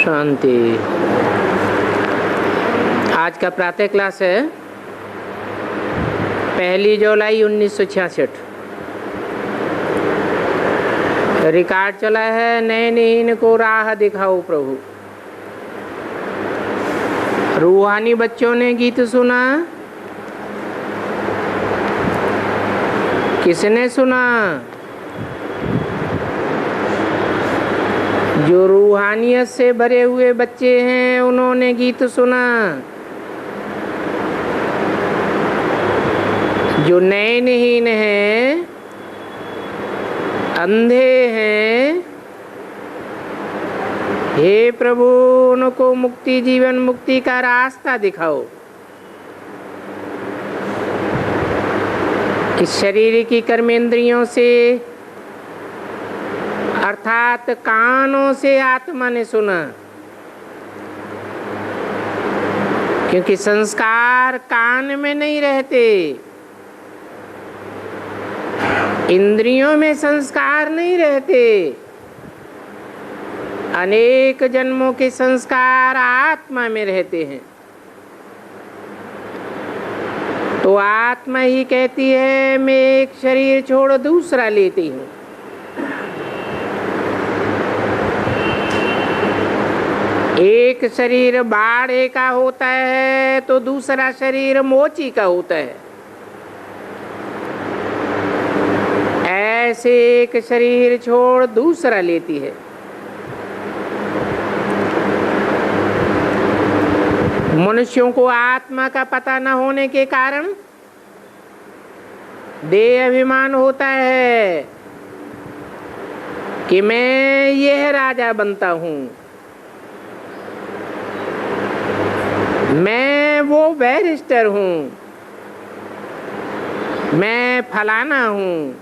शांति। आज का प्रातः क्लास है 1 जुलाई 1966। रिकॉर्ड चला है नयनहीन को राह दिखाओ प्रभु। रूहानी बच्चों ने गीत सुना, किसने सुना? जो रूहानियत से भरे हुए बच्चे हैं उन्होंने गीत सुना। जो नयनहीन हैं, अंधे हैं, हे प्रभु उनको मुक्ति, जीवन मुक्ति का रास्ता दिखाओ। इस शरीर की कर्मेंद्रियों से अर्थात कानों से आत्मा ने सुना, क्योंकि संस्कार कान में नहीं रहते, इंद्रियों में संस्कार नहीं रहते। अनेक जन्मों के संस्कार आत्मा में रहते हैं। तो आत्मा ही कहती है मैं एक शरीर छोड़ दूसरा लेती हूँ। एक शरीर बाड़े का होता है तो दूसरा शरीर मोची का होता है। ऐसे एक शरीर छोड़ दूसरा लेती है। मनुष्यों को आत्मा का पता न होने के कारण देह अभिमान होता है कि मैं यह राजा बनता हूँ, मैं वो बैरिस्टर हूँ, मैं फलाना हूँ।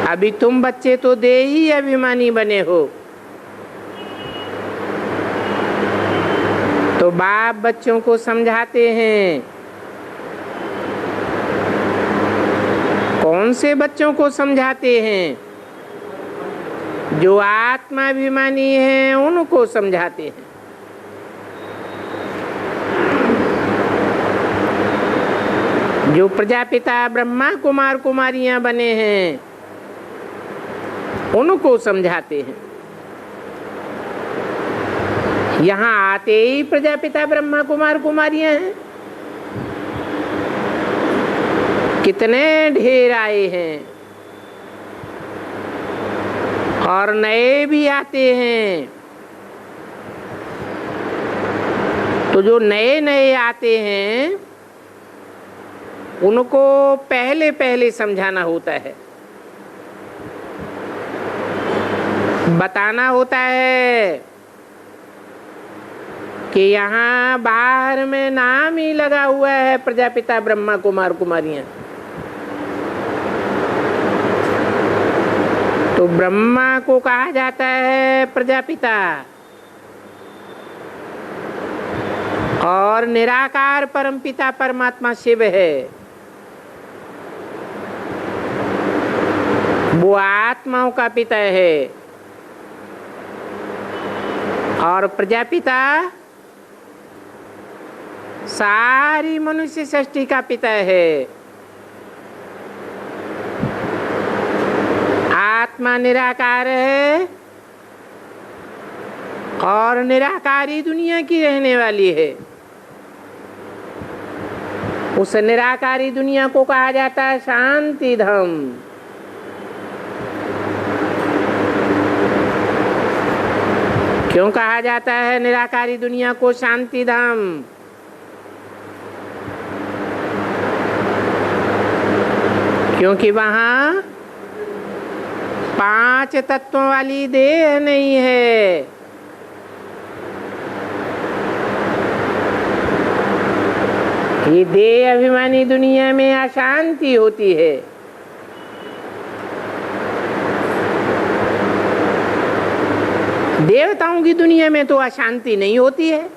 अभी तुम बच्चे तो देही अभिमानी बने हो, तो बाप बच्चों को समझाते हैं। कौन से बच्चों को समझाते हैं? जो आत्माभिमानी हैं उनको समझाते हैं। जो प्रजापिता ब्रह्मा कुमार कुमारियां बने हैं उनको समझाते हैं। यहाँ आते ही प्रजापिता ब्रह्मा कुमार कुमारियां हैं। कितने ढेर आए हैं और नए भी आते हैं। तो जो नए नए आते हैं उनको पहले पहले समझाना होता है, बताना होता है कि यहाँ बाहर में नाम ही लगा हुआ है प्रजापिता ब्रह्मा कुमार कुमारियां। तो ब्रह्मा को कहा जाता है प्रजापिता और निराकार परमपिता परमात्मा शिव है। वो आत्माओं का पिता है और प्रजापिता सारी मनुष्य सृष्टि का पिता है। आत्मा निराकार है और निराकारी दुनिया की रहने वाली है। उस निराकारी दुनिया को कहा जाता है शांति धाम। क्यों कहा जाता है निराकारी दुनिया को शांति धाम? क्योंकि वहाँ 5 तत्वों वाली देह नहीं है। ये देह अभिमानी दुनिया में अशांति होती है। देवताओं की दुनिया में तो अशांति नहीं होती है।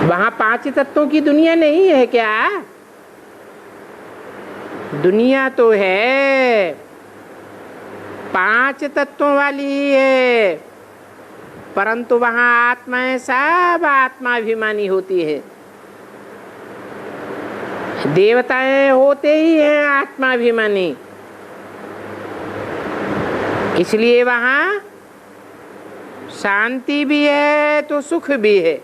वहां 5 तत्वों की दुनिया नहीं है क्या? दुनिया तो है 5 तत्वों वाली ही है, परंतु वहां आत्माएं सब आत्माभिमानी होती है। देवताएं होते ही हैं आत्माभिमानी, इसलिए वहां शांति भी है तो सुख भी है।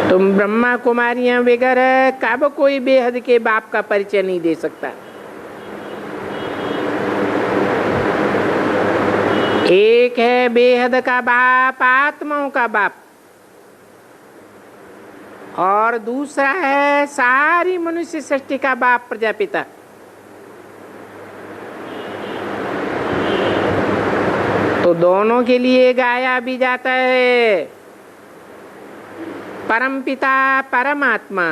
तुम ब्रह्मा कुमारियां वगैरह कब कोई बेहद के बाप का परिचय नहीं दे सकता। एक है बेहद का बाप, आत्माओं का बाप, और दूसरा है सारी मनुष्य सृष्टि का बाप, प्रजापिता। तो दोनों के लिए गाया भी जाता है परमपिता परमात्मा।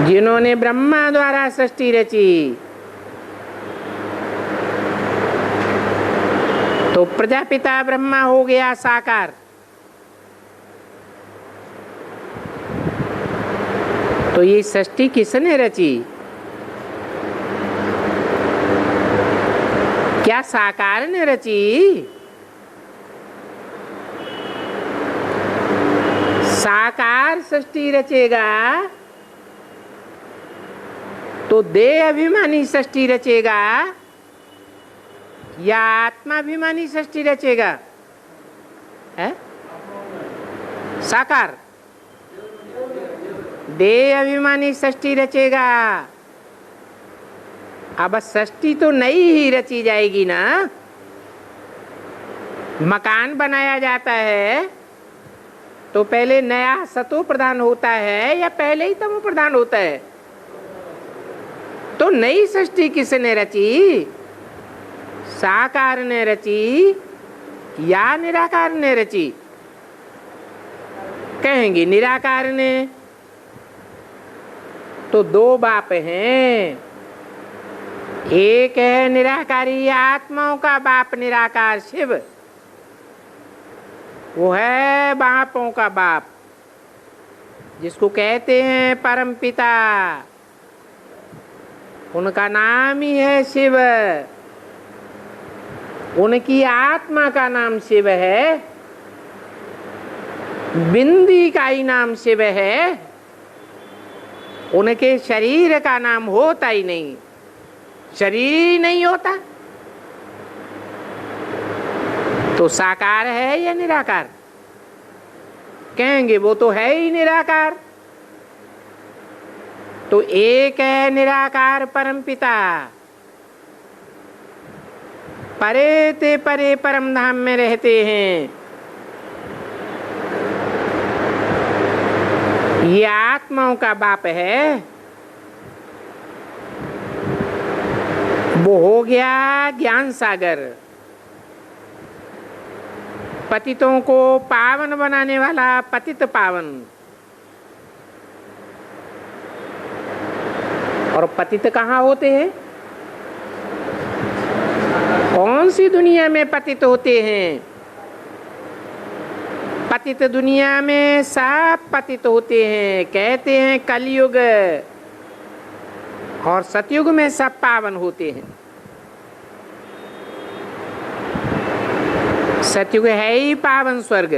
जिन्होंने ब्रह्मा द्वारा सृष्टि रची, तो प्रजापिता ब्रह्मा हो गया साकार। तो ये सृष्टि किसने रची? क्या साकार ने रची? साकार सृष्टि रचेगा तो देह अभिमानी सृष्टि रचेगा या आत्माभिमानी सृष्टि रचेगा? है साकार देह अभिमानी सृष्टि रचेगा। अब सृष्टि तो नई ही रची जाएगी ना। मकान बनाया जाता है तो पहले नया सतो प्रदान होता है या पहले ही तमो प्रदान होता है? तो नई सृष्टि किसने रची? साकार ने रची या निराकार ने रची? कहेंगे निराकार ने। तो दो बाप हैं, एक है निराकारी आत्माओं का बाप निराकार शिव, वो है बापों का बाप जिसको कहते हैं परम पिता। उनका नाम ही है शिव, उनकी आत्मा का नाम शिव है, बिंदी का ही नाम शिव है, उनके शरीर का नाम होता ही नहीं, शरीर नहीं होता। तो साकार है या निराकार? कहेंगे वो तो है ही निराकार। तो एक है निराकार परमपिता, परे ते परे परम धाम में रहते हैं। ये आत्माओं का बाप है। वो हो गया ज्ञान सागर, पतितों को पावन बनाने वाला पतित पावन। और पतित कहाँ होते हैं? कौन सी दुनिया में पतित होते हैं? पतित दुनिया में सब पतित होते हैं। कहते हैं कलयुग और सतयुग में सब पावन होते हैं। सतयुग है ही पावन स्वर्ग।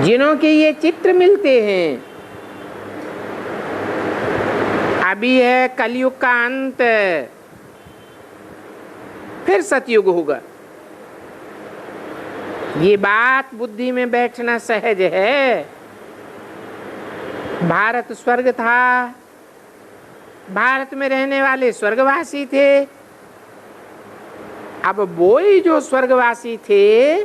जिन्हों के ये चित्र मिलते हैं, अभी है कलयुग का अंत, फिर सतयुग होगा। ये बात बुद्धि में बैठना सहज है। भारत स्वर्ग था, भारत में रहने वाले स्वर्गवासी थे। अब वो ही जो स्वर्गवासी थे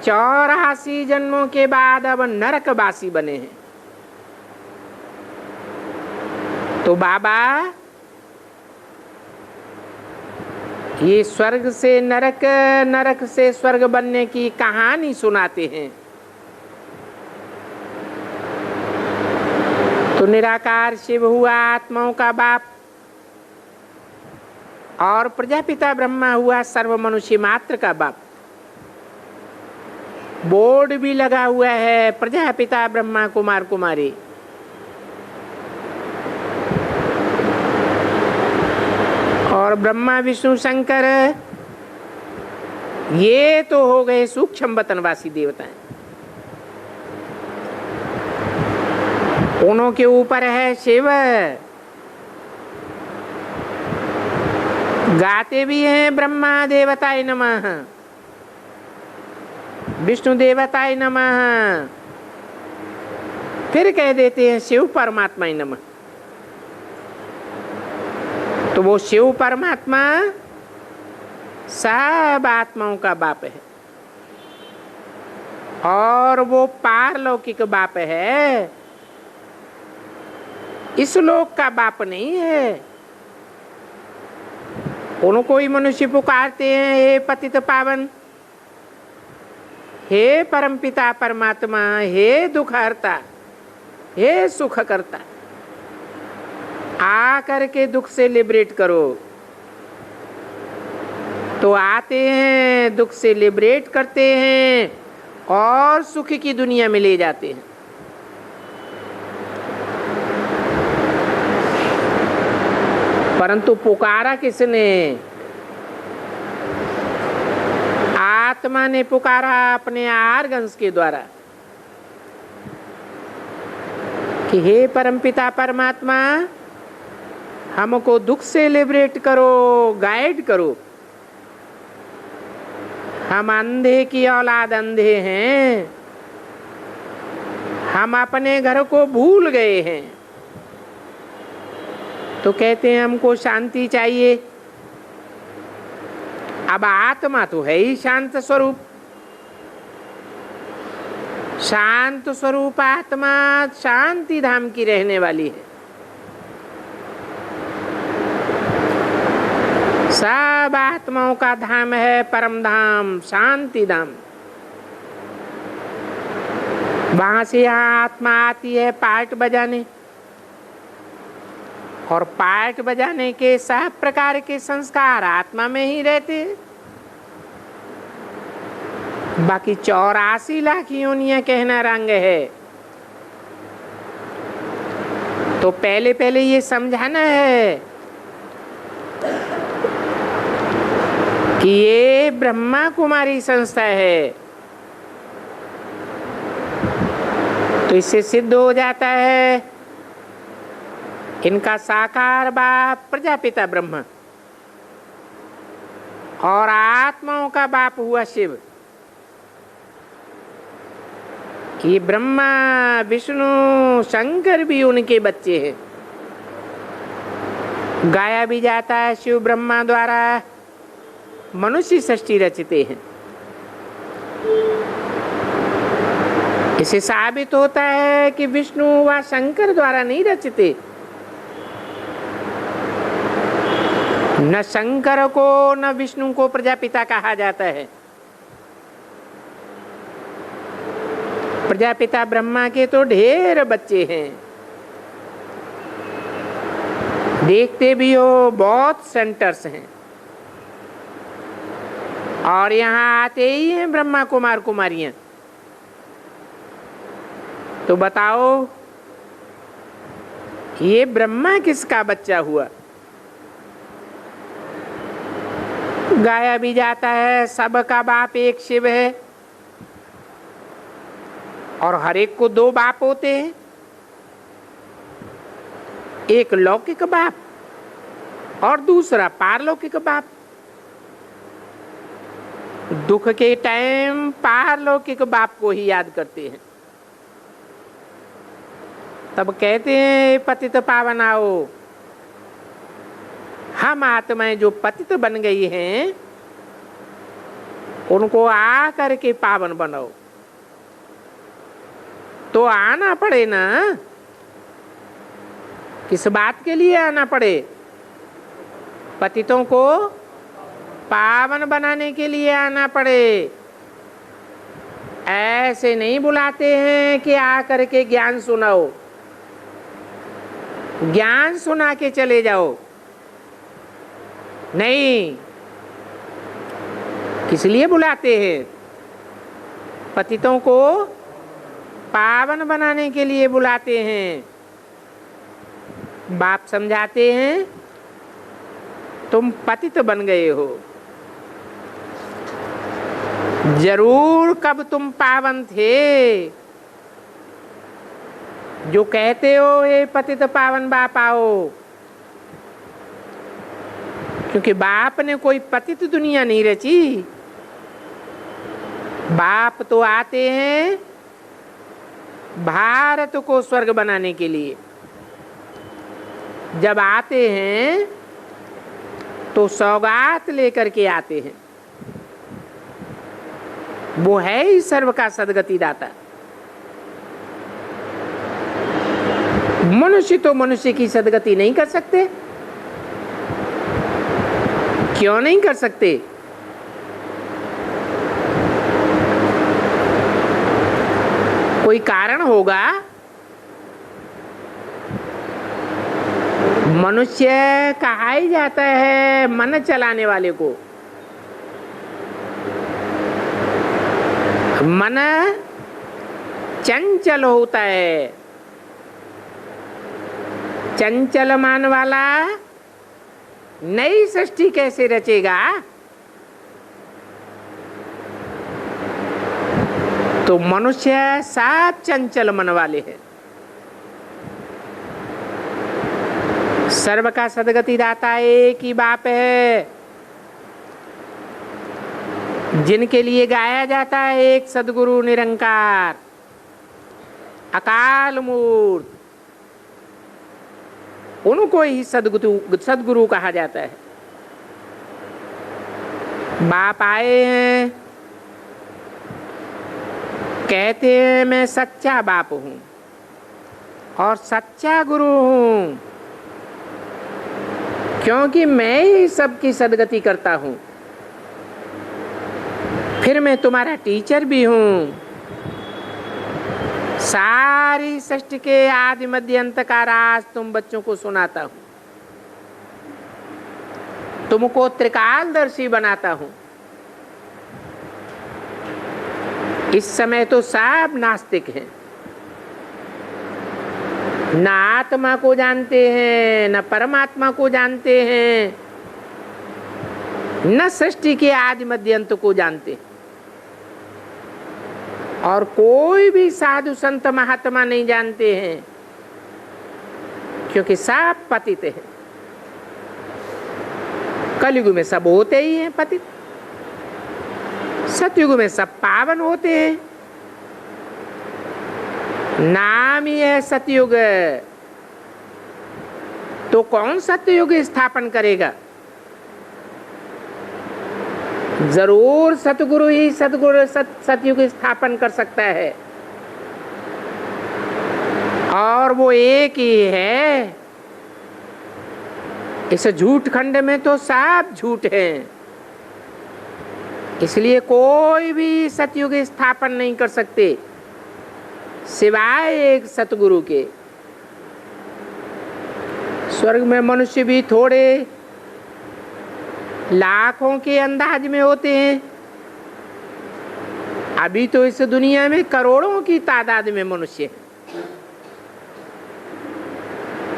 84 जन्मों के बाद अब नरकवासी बने हैं। तो बाबा ये स्वर्ग से नरक, नरक से स्वर्ग बनने की कहानी सुनाते हैं। तो निराकार शिव हुआ आत्माओं का बाप, और प्रजापिता ब्रह्मा हुआ सर्व मनुष्य मात्र का बाप। बोर्ड भी लगा हुआ है प्रजापिता ब्रह्मा कुमार कुमारी। और ब्रह्मा विष्णु शंकर ये तो हो गए सूक्ष्म वतनवासी देवताएं। उन्हों के ऊपर है शिव, गाते भी हैं ब्रह्मा देवताय नमः, विष्णु देवताय नमः, फिर कह देते हैं शिव परमात्मा नमः। तो वो शिव परमात्मा सब आत्माओं का बाप है और वो पारलौकिक बाप है, इस लोक का बाप नहीं है। उनको ही मनुष्य पुकारते हैं हे पतित पावन, हे परमपिता परमात्मा, हे दुख हरता, हे सुख करता, आ करके दुख से लिबरेट करो। तो आते हैं, दुख से लिबरेट करते हैं और सुख की दुनिया में ले जाते हैं। परंतु पुकारा किसने? आत्मा ने पुकारा अपने आर्गन्स के द्वारा कि हे परमपिता परमात्मा, हमको दुख से लिबरेट करो, गाइड करो। हम अंधे की औलाद अंधे हैं, हम अपने घर को भूल गए हैं। तो कहते हैं हमको शांति चाहिए। अब आत्मा तो है ही शांत स्वरूप, शांत स्वरूप आत्मा शांति धाम की रहने वाली है। सब आत्माओं का धाम है परम धाम, शांति धाम। वहां से यहाँ आत्मा आती है पार्ट बजाने, और पार्ट बजाने के सब प्रकार के संस्कार आत्मा में ही रहते हैं। बाकी 84 लाख योनियां कहना रंग है। तो पहले पहले ये समझाना है कि ये ब्रह्मा कुमारी संस्था है। तो इससे सिद्ध हो जाता है इनका साकार बाप प्रजापिता ब्रह्मा और आत्माओं का बाप हुआ शिव। ये ब्रह्मा विष्णु शंकर भी उनके बच्चे हैं। गाया भी जाता है शिव ब्रह्मा द्वारा मनुष्य सृष्टि रचते हैं। इसे साबित होता है कि विष्णु व शंकर द्वारा नहीं रचते। न शंकर को न विष्णु को प्रजापिता कहा जाता है। प्रजापिता ब्रह्मा के तो ढेर बच्चे हैं, देखते भी हो बहुत सेंटर्स हैं। और यहाँ आते ही हैं ब्रह्मा कुमार कुमारियां। तो बताओ ये ब्रह्मा किसका बच्चा हुआ? गाया भी जाता है सबका बाप एक शिव है और हर एक को 2 बाप होते हैं। एक लौकिक बाप और दूसरा पारलौकिक बाप। दुख के टाइम पारलौकिक बाप को ही याद करते हैं। तब कहते हैं पतित पावन आओ। हम आत्माएं जो पतित बन गई हैं उनको आ करके पावन बनाओ। तो आना पड़े ना, किस बात के लिए आना पड़े? पतितों को पावन बनाने के लिए आना पड़े। ऐसे नहीं बुलाते हैं कि आ करके ज्ञान सुनाओ, ज्ञान सुना के चले जाओ। नहीं, किस लिए बुलाते हैं? पतितों को पावन बनाने के लिए बुलाते हैं। बाप समझाते हैं तुम पतित बन गए हो, जरूर कब तुम पावन थे। जो कहते हो ये पतित पावन बाप आओ, क्योंकि बाप ने कोई पतित दुनिया नहीं रची। बाप तो आते हैं भारत को स्वर्ग बनाने के लिए। जब आते हैं तो सौगात लेकर के आते हैं। वो है ही सर्व का सदगति दाता। मनुष्य तो मनुष्य की सदगति नहीं कर सकते। क्यों नहीं कर सकते? कोई कारण होगा। मनुष्य कहा ही जाता है मन चलाने वाले को। मन चंचल होता है। चंचल मन वाला नई सृष्टि कैसे रचेगा? तो मनुष्य सब चंचल मन वाले हैं। सर्व का सदगति दाता एक ही बाप है, जिनके लिए गाया जाता है एक सदगुरु निरंकार अकाल मूर्त। उनको ही सदगुरु कहा जाता है। बाप आए हैं, कहते हैं मैं सच्चा बाप हूं और सच्चा गुरु हूं, क्योंकि मैं ही सबकी सदगति करता हूं। फिर मैं तुम्हारा टीचर भी हूं। सारी सृष्टि के आदि मध्य अंत का राज तुम बच्चों को सुनाता हूं। तुमको त्रिकालदर्शी बनाता हूं। इस समय तो सब नास्तिक हैं, न आत्मा को जानते हैं, न परमात्मा को जानते हैं, न सृष्टि के आदि मध्य अंत को जानते हैं। और कोई भी साधु संत महात्मा नहीं जानते हैं, क्योंकि सब पतित हैं। कलयुग में सब होते ही हैं पतित, सतयुग में सब पावन होते हैं। नाम ही है सतयुग। तो कौन सतयुग स्थापन करेगा? जरूर सतगुरु ही सतयुग स्थापन कर सकता है। और वो एक ही है। इस झूठ खंड में तो सब झूठ हैं, इसलिए कोई भी सतयुग स्थापन नहीं कर सकते सिवाय एक सतगुरु के। स्वर्ग में मनुष्य भी थोड़े लाखों के अंदाज में होते हैं। अभी तो इस दुनिया में करोड़ों की तादाद में मनुष्य हैं।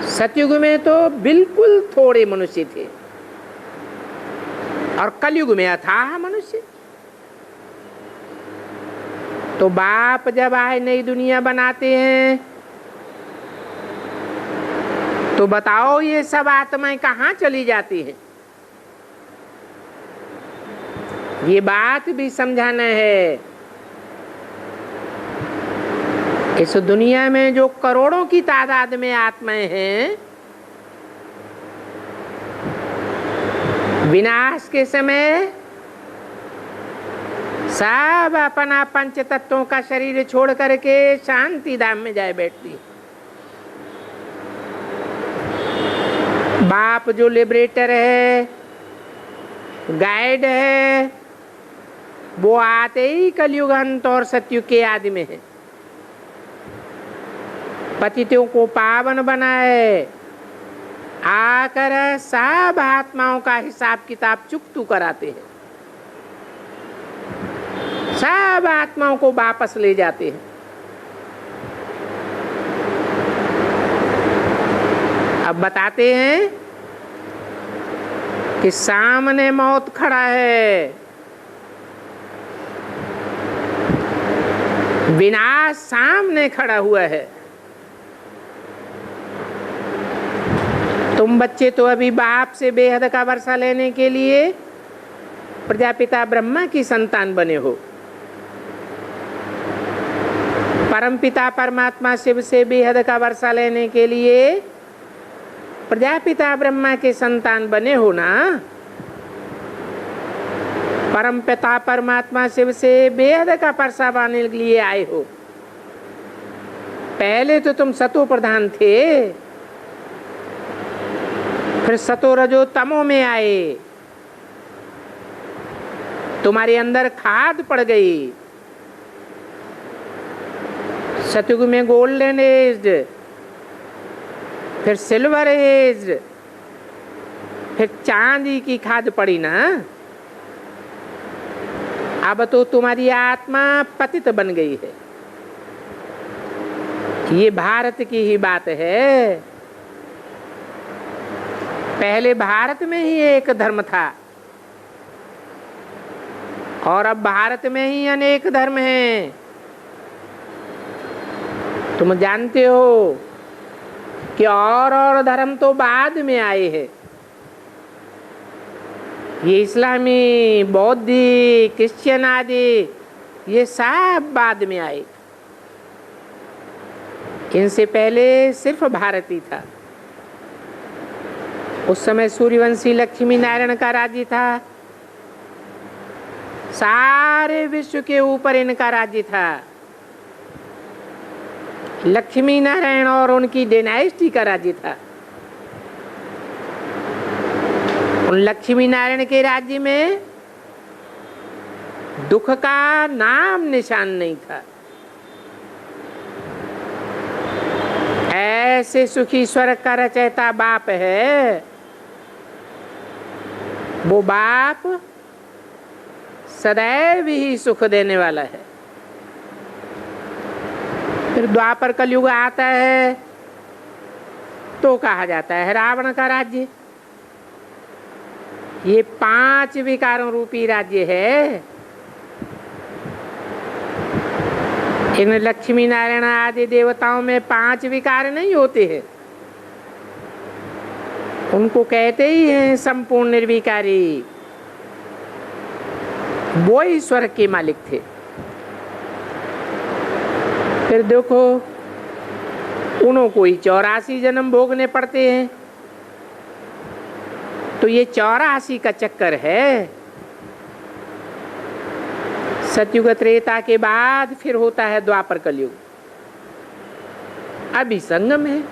सतयुग में तो बिल्कुल थोड़े मनुष्य थे और कलयुग में अथाह मनुष्य। तो बाप जब आए नई दुनिया बनाते हैं, तो बताओ ये सब आत्माएं कहाँ चली जाती हैं? ये बात भी समझाना है। इस दुनिया में जो करोड़ों की तादाद में आत्माएं हैं, विनाश के समय सब अपना पंच तत्वों का शरीर छोड़ करके शांति धाम में जाए बैठती। बाप जो लिबरेटर है, गाइड है, वो आते ही कलयुग अंत और सतयुग के आदि में है। पतितों को पावन बनाए, आकर सब आत्माओं का हिसाब किताब चुकतू कराते हैं, सब आत्माओं को वापस ले जाते हैं। अब बताते हैं कि सामने मौत खड़ा है, विनाश सामने खड़ा हुआ है। तुम बच्चे तो अभी बाप से बेहद का वर्षा लेने के लिए प्रजापिता ब्रह्मा की संतान बने हो। परमपिता परमात्मा शिव से बेहद का वर्षा लेने के लिए प्रजापिता ब्रह्मा के संतान बने हो ना। परमपिता परमात्मा शिव से बेहद का वर्षा पाने के लिए आए हो। पहले तो तुम सतो प्रधान थे, फिर सतो रजो तमो में आए, तुम्हारे अंदर खाद पड़ गई। सतयुग में गोल्डन एज, फिर सिल्वर एज, फिर चांदी की खाद पड़ी ना। अब तो तुम्हारी आत्मा पतित बन गई है। ये भारत की ही बात है। पहले भारत में ही एक धर्म था और अब भारत में ही अनेक धर्म हैं। तुम जानते हो कि और धर्म तो बाद में आए हैं। ये इस्लामी, बौद्धिक, क्रिश्चियन आदि ये सब बाद में आए। इनसे पहले सिर्फ भारत ही था। उस समय सूर्यवंशी लक्ष्मी नारायण का राज्य था। सारे विश्व के ऊपर इनका राज्य था। लक्ष्मी नारायण और उनकी डायनेस्टी का राज्य था। उन लक्ष्मी नारायण के राज्य में दुख का नाम निशान नहीं था। ऐसे सुखी स्वर्ग का रचयिता बाप है। वो बाप सदैव ही सुख देने वाला है। फिर द्वापर कलयुग आता है तो कहा जाता है रावण का राज्य। ये 5 विकारों रूपी राज्य है। इन लक्ष्मी नारायण आदि देवताओं में 5 विकार नहीं होते हैं। उनको कहते ही हैं संपूर्ण निर्विकारी। वो ही स्वर्ग के मालिक थे। फिर देखो उनको ही 84 जन्म भोगने पड़ते हैं। तो ये 84 का चक्कर है। सतयुग त्रेता के बाद फिर होता है द्वापर कलयुग। अभी संगम है।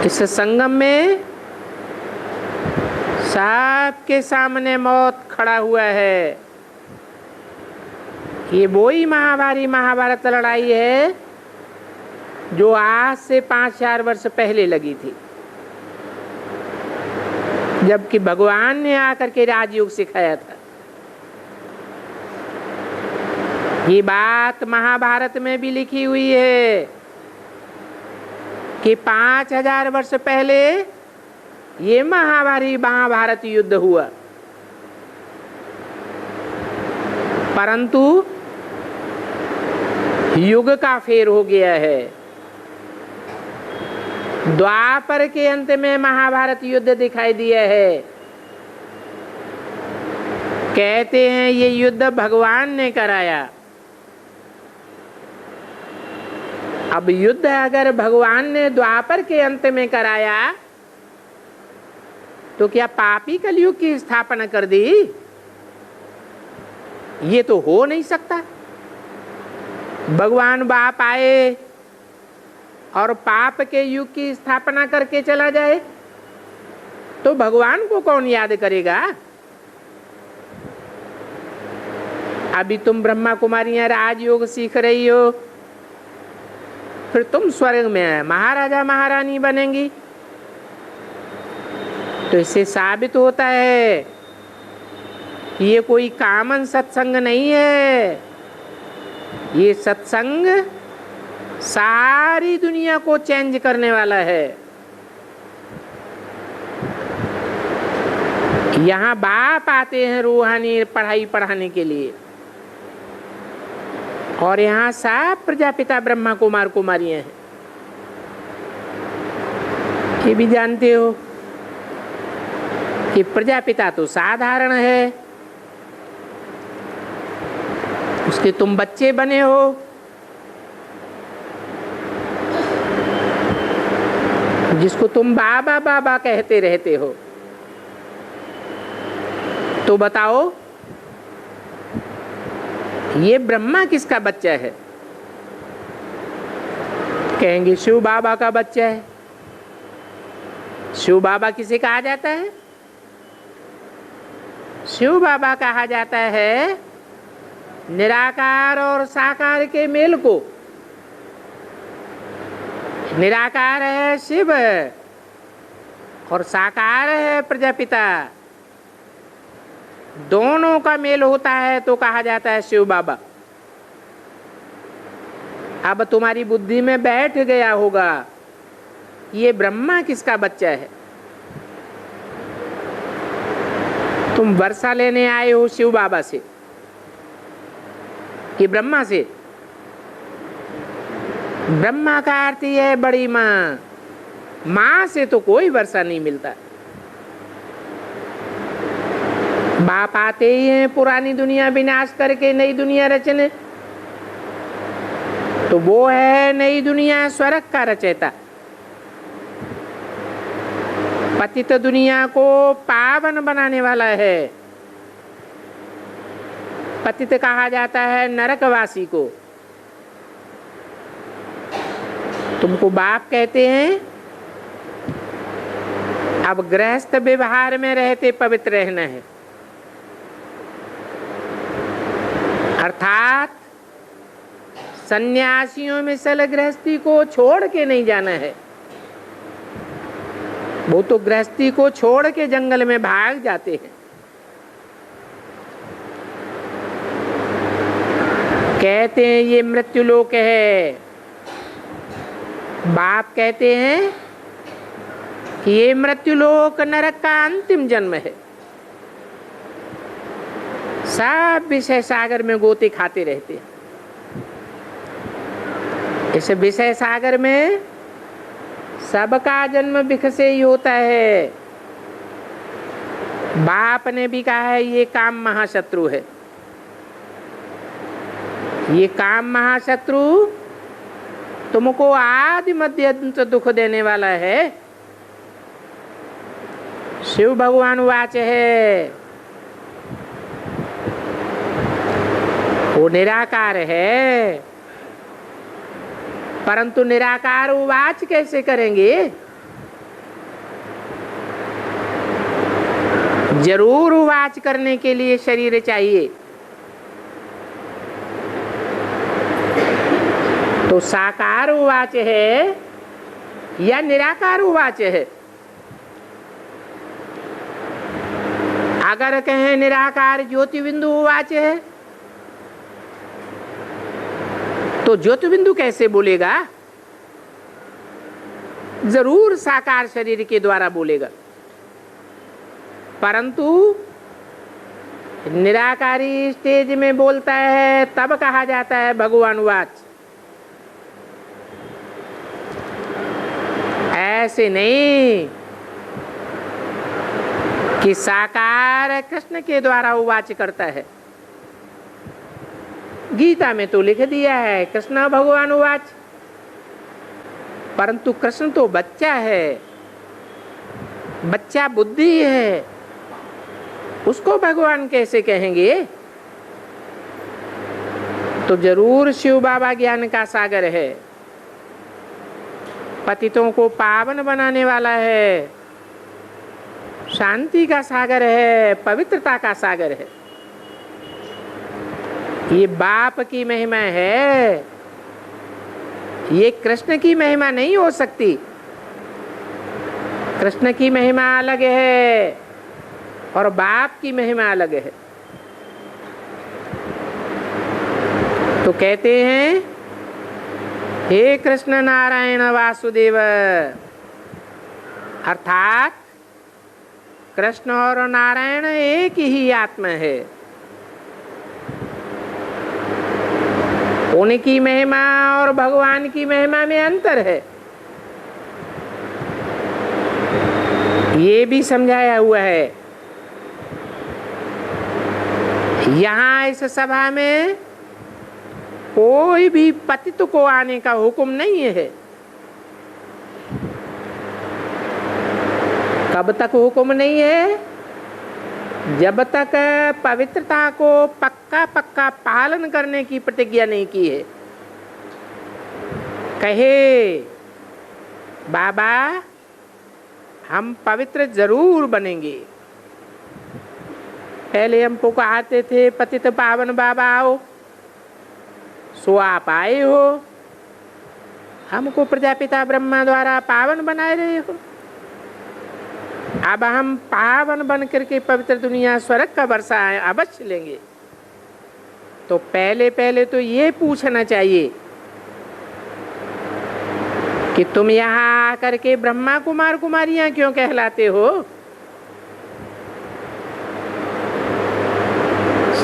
इस संगम में सबके सामने मौत खड़ा हुआ है। ये वही महाभारी महाभारत लड़ाई है जो आज से 5000 वर्ष पहले लगी थी, जबकि भगवान ने आकर के राजयोग सिखाया था। ये बात महाभारत में भी लिखी हुई है कि 5000 वर्ष पहले ये महाभारी महाभारत युद्ध हुआ। परंतु युग का फेर हो गया है। द्वापर के अंत में महाभारत युद्ध दिखाई दिया है। कहते हैं ये युद्ध भगवान ने कराया। अब युद्ध अगर भगवान ने द्वापर के अंत में कराया तो क्या पापी कलयुग की स्थापना कर दी? ये तो हो नहीं सकता। भगवान बाप आए और पाप के युग की स्थापना करके चला जाए तो भगवान को कौन याद करेगा? अभी तुम ब्रह्मा कुमारियां राजयोग सीख रही हो, फिर तुम स्वर्ग में महाराजा महारानी बनेंगी। तो इससे साबित होता है कि ये कोई कॉमन सत्संग नहीं है, ये सत्संग सारी दुनिया को चेंज करने वाला है। यहाँ बाप आते हैं रूहानी पढ़ाई पढ़ाने के लिए, और यहाँ सब प्रजापिता ब्रह्मा कुमार कुमारियां हैं। ये भी जानते हो कि प्रजापिता तो साधारण है, उसके तुम बच्चे बने हो। जिसको तुम बाबा बाबा कहते रहते हो, तो बताओ ये ब्रह्मा किसका बच्चा है? कहेंगे शिव बाबा का बच्चा है। शिव बाबा किसे कहा जाता है? शिव बाबा कहा जाता है निराकार और साकार के मेल को। निराकार है शिव और साकार है प्रजापिता, दोनों का मेल होता है तो कहा जाता है शिव बाबा। अब तुम्हारी बुद्धि में बैठ गया होगा ये ब्रह्मा किसका बच्चा है। तुम वर्षा लेने आए हो शिव बाबा से कि ब्रह्मा से? ब्रह्मा का अर्थ यह है बड़ी माँ, माँ से तो कोई वर्षा नहीं मिलता। बाप आते ही हैं पुरानी दुनिया विनाश करके नई दुनिया रचने, तो वो है नई दुनिया स्वर्ग का रचयिता। पतित दुनिया को पावन बनाने वाला है। पतित कहा जाता है नरकवासी को। तुमको बाप कहते हैं, अब गृहस्थ व्यवहार में रहते पवित्र रहना है, अर्थात सन्यासियों में सल गृहस्थी को छोड़ के नहीं जाना है। वो तो गृहस्थी को छोड़ के जंगल में भाग जाते हैं। कहते हैं ये मृत्युलोक है। बाप कहते हैं कि ये मृत्युलोक नरक का अंतिम जन्म है। सब विषय सागर में गोते खाते रहते हैं। इस विषय सागर में सबका जन्म विख से ही होता है। बाप ने भी कहा है ये काम महाशत्रु है। ये काम महाशत्रु तुमको आदि मध्य अंत दुख देने वाला है। शिव भगवान वाच है, वो निराकार है, परंतु निराकार उवाच कैसे करेंगे? जरूर उवाच करने के लिए शरीर चाहिए। तो साकार उवाच है या निराकार उवाच है? अगर कहें निराकार ज्योति बिंदु उवाच है, तो ज्योति बिंदु कैसे बोलेगा? जरूर साकार शरीर के द्वारा बोलेगा, परंतु निराकारी स्टेज में बोलता है तब कहा जाता है भगवान वाच। ऐसे नहीं कि साकार कृष्ण के द्वारा उवाच करता है। गीता में तो लिख दिया है कृष्ण भगवान उवाच, परंतु कृष्ण तो बच्चा है, बच्चा बुद्धि है, उसको भगवान कैसे कहेंगे? तो जरूर शिव बाबा ज्ञान का सागर है, पतितों को पावन बनाने वाला है, शांति का सागर है, पवित्रता का सागर है। ये बाप की महिमा है, ये कृष्ण की महिमा नहीं हो सकती। कृष्ण की महिमा अलग है और बाप की महिमा अलग है। तो कहते हैं हे कृष्ण नारायण वासुदेव, अर्थात कृष्ण और नारायण एक ही आत्मा है। उनकी महिमा और भगवान की महिमा में अंतर है, ये भी समझाया हुआ है। यहाँ इस सभा में कोई भी पतित को आने का हुक्म नहीं है। कब तक हुक्म नहीं है? जब तक पवित्रता को पक्का पक्का पालन करने की प्रतिज्ञा नहीं की है। कहे बाबा हम पवित्र जरूर बनेंगे। पहले हम पुकारते थे पतित पावन बाबा आओ, सो आप आए हो, हमको प्रजापिता ब्रह्मा द्वारा पावन बनाए रहे हो। अब हम पावन बन करके पवित्र दुनिया स्वर्ग का वर्षा अवश्य लेंगे। तो पहले पहले तो ये पूछना चाहिए कि तुम यहाँ आकर के ब्रह्मा कुमार कुमारियां क्यों कहलाते हो?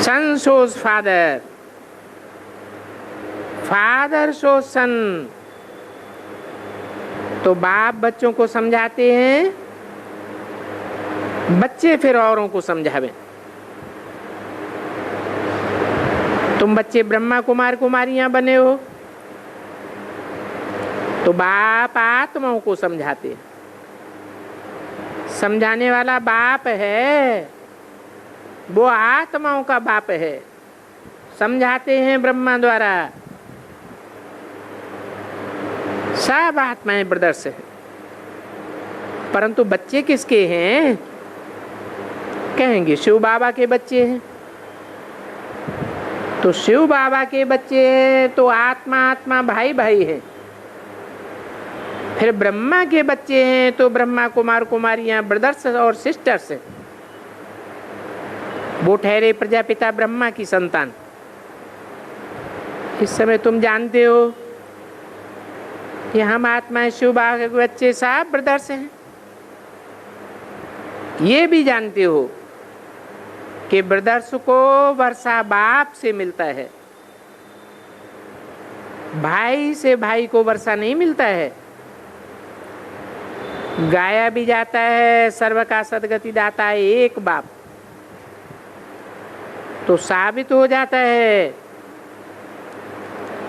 सन shows फादर, फादर shows सन। तो बाप बच्चों को समझाते हैं, बच्चे फिर औरों को समझावें। तुम बच्चे ब्रह्मा कुमार कुमारियां बने हो, तो बाप आत्माओं को समझाते। समझाने वाला बाप है, वो आत्माओं का बाप है। समझाते हैं ब्रह्मा द्वारा। सब आत्माएं ब्रदर्स हैं, परंतु बच्चे किसके हैं? कहेंगे शिव बाबा के बच्चे हैं। तो शिव बाबा के बच्चे हैं तो आत्मा आत्मा भाई भाई है। फिर ब्रह्मा के बच्चे हैं तो ब्रह्मा कुमार कुमारियां ब्रदर्स और सिस्टर्स हैं। वो ठहरे प्रजापिता ब्रह्मा की संतान। इस समय तुम जानते हो कि हम आत्माएं शिव बाबा के बच्चे सब ब्रदर्स हैं। ये भी जानते हो कि ब्रदर्स को वर्षा बाप से मिलता है, भाई से भाई को वर्षा नहीं मिलता है। गाया भी जाता है सर्व का सदगति दाता है एक बाप। तो साबित हो जाता है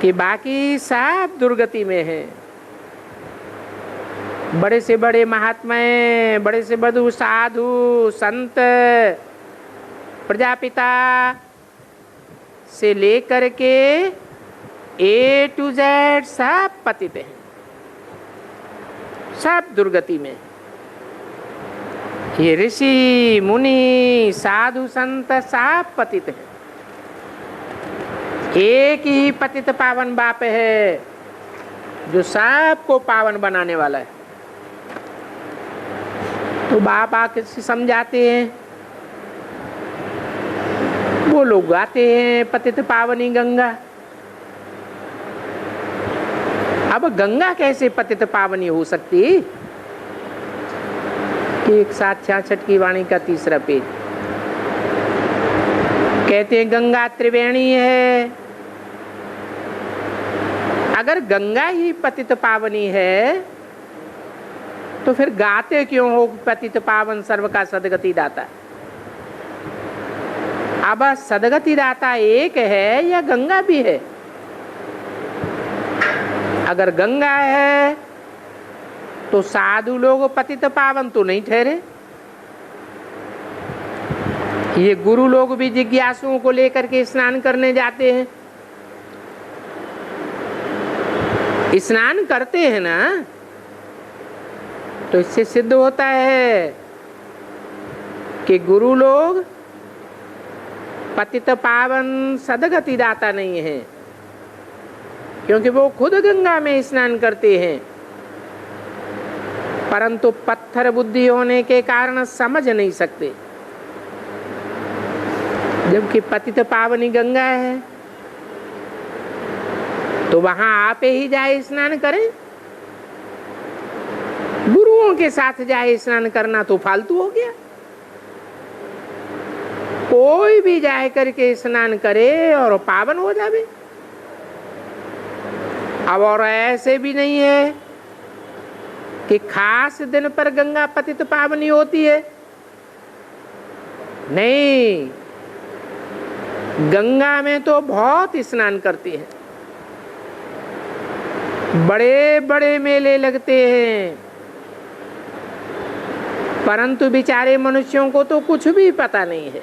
कि बाकी सब दुर्गति में है। बड़े से बड़े महात्माएं, बड़े से बड़े साधु संत, प्रजापिता से लेकर के A to Z सब पतित हैं, सब दुर्गति में। ये ऋषि मुनि साधु संत सब पतित हैं। एक ही पतित पावन बाप है जो सबको पावन बनाने वाला है। तो बाप आके समझाते हैं, वो लोग गाते हैं पतित पावनी गंगा। अब गंगा कैसे पतित पावनी हो सकती? एक 766 की वाणी का 3रा पेज कहते हैं गंगा त्रिवेणी है। अगर गंगा ही पतित पावनी है तो फिर गाते क्यों हो पतित पावन सर्व का सदगति दाता? अब सदगति दाता एक है या गंगा भी है? अगर गंगा है तो साधु लोग पतित पावन तो नहीं ठहरे। ये गुरु लोग भी जिज्ञासुओं को लेकर के स्नान करने जाते हैं। स्नान करते हैं ना, तो इससे सिद्ध होता है कि गुरु लोग पतित पावन सदगति दाता नहीं है, क्योंकि वो खुद गंगा में स्नान करते हैं। परंतु पत्थर बुद्धि होने के कारण समझ नहीं सकते। जबकि पतित पावनी गंगा है तो वहां आप ही जाए स्नान करें। गुरुओं के साथ जाए स्नान करना तो फालतू हो गया। कोई भी जाए करके स्नान करे और पावन हो जावे। अब और ऐसे भी नहीं है कि खास दिन पर गंगा पतित पावनी होती है। नहीं, गंगा में तो बहुत स्नान करती है। बड़े बड़े मेले लगते हैं, परंतु बेचारे मनुष्यों को तो कुछ भी पता नहीं है।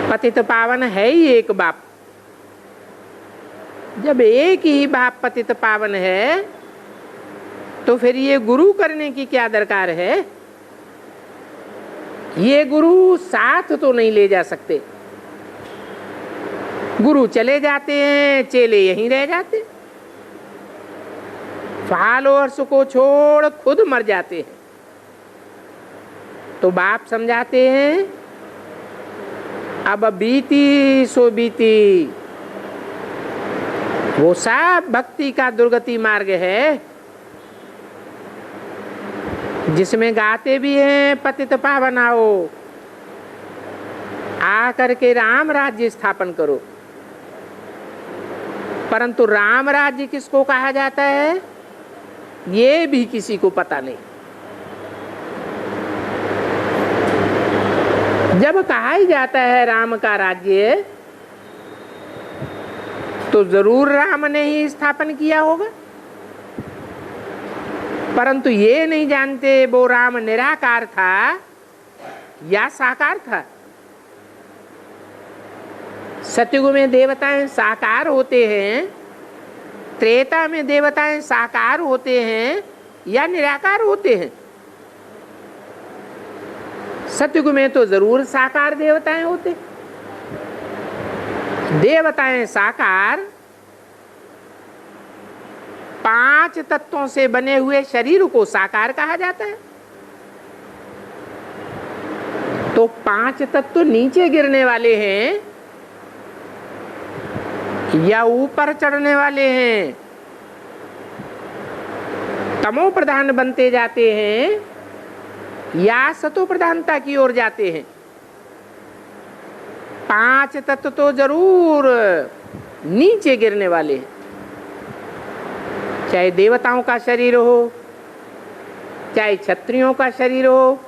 पतित पावन है ही एक बाप। जब एक ही बाप पतित पावन है तो फिर ये गुरु करने की क्या दरकार है। ये गुरु साथ तो नहीं ले जा सकते। गुरु चले जाते हैं, चेले यहीं रह जाते। फॉलोअर्स को छोड़ खुद मर जाते हैं। तो बाप समझाते हैं अब बीती सो बीती। वो सब भक्ति का दुर्गति मार्ग है जिसमें गाते भी हैं पतित पावन आओ, आकर के राम राज्य स्थापन करो। परंतु राम राज्य किसको कहा जाता है ये भी किसी को पता नहीं। जब कहा ही जाता है राम का राज्य तो जरूर राम ने ही स्थापन किया होगा। परंतु ये नहीं जानते वो राम निराकार था या साकार था। सतयुग में देवताएं साकार होते हैं, त्रेता में देवताएं साकार होते हैं या निराकार होते हैं। सतयुग में तो जरूर साकार देवताएं होते। देवताएं साकार 5 तत्वों से बने हुए शरीर को साकार कहा जाता है। तो 5 तत्व नीचे गिरने वाले हैं या ऊपर चढ़ने वाले हैं, तमो प्रधान बनते जाते हैं या सतो प्रधानता की ओर जाते हैं। 5 तत्व तो जरूर नीचे गिरने वाले हैं। चाहे देवताओं का शरीर हो, चाहे क्षत्रियों का शरीर हो,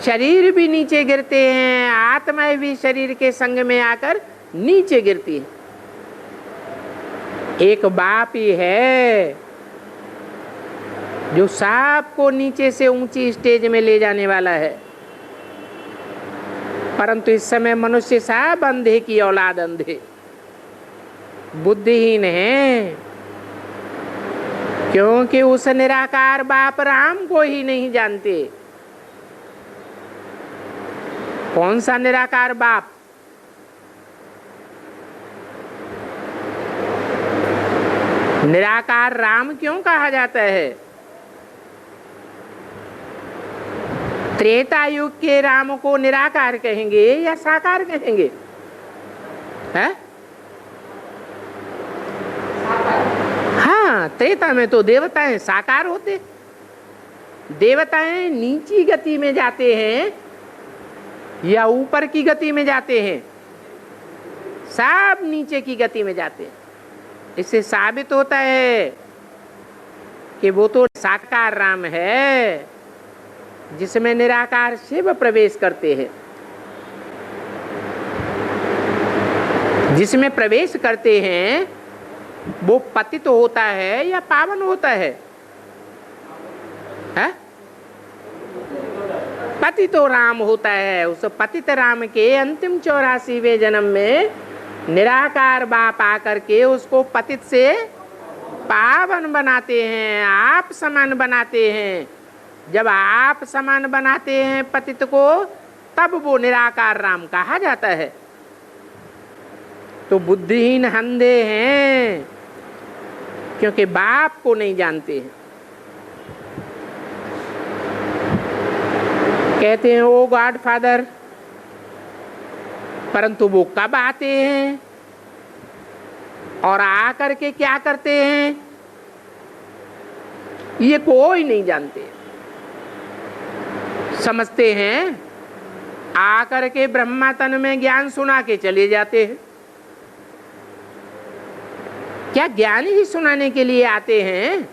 शरीर भी नीचे गिरते हैं। आत्माएं भी शरीर के संग में आकर नीचे गिरती है। एक बाप ही है जो सबको नीचे से ऊंची स्टेज में ले जाने वाला है। परंतु इस समय मनुष्य सब अंधे की औलाद, अंधे बुद्धिहीन है, क्योंकि उस निराकार बाप राम को ही नहीं जानते। कौन सा निराकार बाप? निराकार राम क्यों कहा जाता है? त्रेता युग के राम को निराकार कहेंगे या साकार कहेंगे? है? हाँ, त्रेता में तो देवताएं साकार होते। देवताएं नीची गति में जाते हैं या ऊपर की गति में जाते हैं? सब नीचे की गति में जाते हैं। इससे साबित होता है कि वो तो साकार राम है जिसमें निराकार शिव प्रवेश करते हैं। जिसमें प्रवेश करते हैं वो पतित होता है या पावन होता है? पतित तो राम होता है। उस पतित राम के अंतिम 84वें जन्म में निराकार बाप आकर के उसको पतित से पावन बनाते हैं, आप समान बनाते हैं। जब आप समान बनाते हैं पतित को, तब वो निराकार राम कहा जाता है। तो बुद्धिहीन अंधे हैं क्योंकि बाप को नहीं जानते हैं। कहते हैं ओ गॉड फादर, परंतु वो कब आते हैं और आकर के क्या करते हैं ये कोई नहीं जानते। समझते हैं आकर के ब्रह्मा तन में ज्ञान सुना के चले जाते हैं। क्या ज्ञान ही सुनाने के लिए आते हैं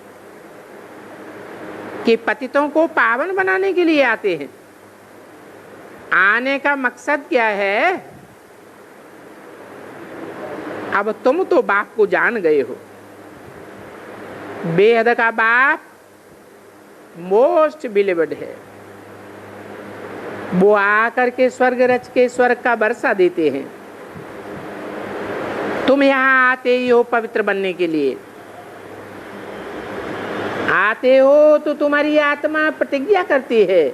कि पतितों को पावन बनाने के लिए आते हैं? आने का मकसद क्या है? अब तुम तो बाप को जान गए हो। बेहद का बाप मोस्ट बिलीवर्ड है। वो आकर के स्वर्ग रच के स्वर्ग का वर्षा देते हैं। तुम यहाँ आते ही हो पवित्र बनने के लिए। आते हो तो तुम्हारी आत्मा प्रतिज्ञा करती है।